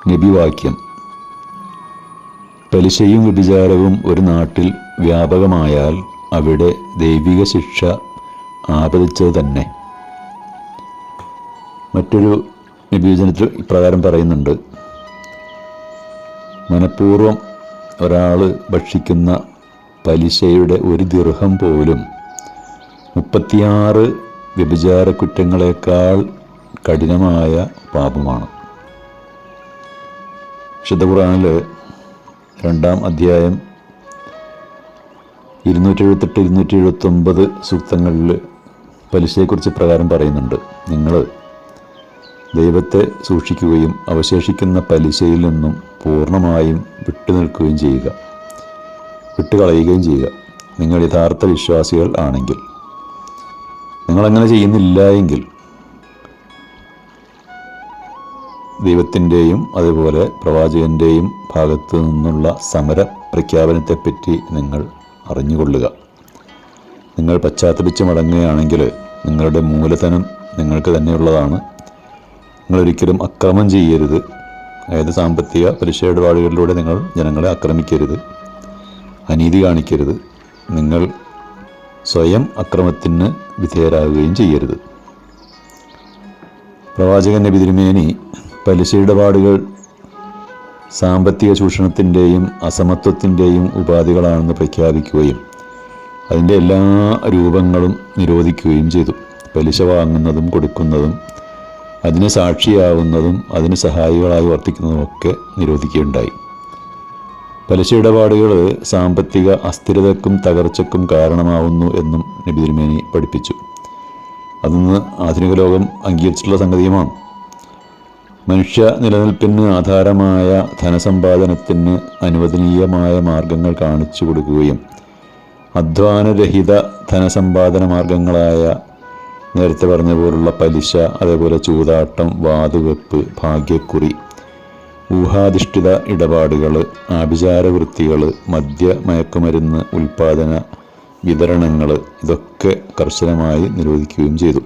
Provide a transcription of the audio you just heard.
നബിവാക്യം: പലിശയും വ്യഭിചാരവും ഒരു നാട്ടിൽ വ്യാപകമായാൽ അവിടെ ദൈവിക ശിക്ഷ ആപതിച്ചത് തന്നെ. മറ്റൊരു നബിവചനത്തിൽ ഇപ്രകാരം പറയുന്നുണ്ട്: മനഃപൂർവ്വം ഒരാൾ ഭക്ഷിക്കുന്ന പലിശയുടെ ഒരു ദിർഹം പോലും 36 വ്യഭിചാര കുറ്റങ്ങളെക്കാൾ കഠിനമായ പാപമാണ്. വിശുദ്ധ ഖുർആനിൽ 2-ാം അധ്യായം 278-279 സൂക്തങ്ങളിൽ പലിശയെക്കുറിച്ച് പ്രകാരം പറയുന്നുണ്ട്: നിങ്ങൾ ദൈവത്തെ സൂക്ഷിക്കുകയും അവശേഷിക്കുന്ന പലിശയിൽ നിന്നും പൂർണ്ണമായും വിട്ടുനിൽക്കുകയും ചെയ്യുക, വിട്ടുകളയുകയും ചെയ്യുക, നിങ്ങൾ യഥാർത്ഥ വിശ്വാസികൾ ആണെങ്കിൽ. നിങ്ങളങ്ങനെ ചെയ്യുന്നില്ല എങ്കിൽ ദൈവത്തിൻ്റെയും അതുപോലെ പ്രവാചകൻ്റെയും ഭാഗത്തു നിന്നുള്ള സമര പ്രഖ്യാപനത്തെപ്പറ്റി നിങ്ങൾ അറിഞ്ഞുകൊള്ളുക. നിങ്ങൾ പശ്ചാത്തപിച്ച് മടങ്ങുകയാണെങ്കിൽ നിങ്ങളുടെ മൂലധനം നിങ്ങൾക്ക് തന്നെയുള്ളതാണ്. നിങ്ങളൊരിക്കലും അക്രമം ചെയ്യരുത്. അതായത് സാമ്പത്തിക പലിശ ഇടപാടുകളിലൂടെ നിങ്ങൾ ജനങ്ങളെ ആക്രമിക്കരുത്, അനീതി കാണിക്കരുത്. നിങ്ങൾ സ്വയം അക്രമത്തിന് വിധേയരാകുകയും ചെയ്യരുത്. പ്രവാചകൻ നബി തിരുമേനി പലിശ ഇടപാടുകൾ സാമ്പത്തിക ചൂഷണത്തിൻ്റെയും അസമത്വത്തിൻ്റെയും ഉപാധികളാണെന്ന് പ്രഖ്യാപിക്കുകയും അതിൻ്റെ എല്ലാ രൂപങ്ങളും നിരോധിക്കുകയും ചെയ്തു. പലിശ വാങ്ങുന്നതും കൊടുക്കുന്നതും അതിന് സാക്ഷിയാവുന്നതും അതിന് സഹായികളായി വർത്തിക്കുന്നതുമൊക്കെ നിരോധിക്കുകയുണ്ടായി. പലിശ ഇടപാടുകൾ സാമ്പത്തിക അസ്ഥിരതയ്ക്കും തകർച്ചയ്ക്കും കാരണമാവുന്നു എന്നും നബി തിരുമേനി പഠിപ്പിച്ചു. അതൊന്ന് ആധുനിക ലോകം അംഗീകരിച്ചിട്ടുള്ള സംഗതിയുമാണ്. മനുഷ്യ നിലനിൽപ്പിന് ആധാരമായ ധനസമ്പാദനത്തിന് അനുവദനീയമായ മാർഗങ്ങൾ കാണിച്ചു കൊടുക്കുകയും അധ്വാനരഹിത ധനസമ്പാദന മാർഗങ്ങളായ നേരത്തെ പറഞ്ഞ പോലുള്ള പലിശ, അതേപോലെ ചൂതാട്ടം, വാതുവെപ്പ്, ഭാഗ്യക്കുറി, ഊഹാധിഷ്ഠിത ഇടപാടുകൾ, ആഭിചാരവൃത്തികൾ, മയക്കുമരുന്ന് ഉൽപ്പാദന വിതരണങ്ങൾ, ഇതൊക്കെ കർശനമായി നിരോധിക്കുകയും ചെയ്തു.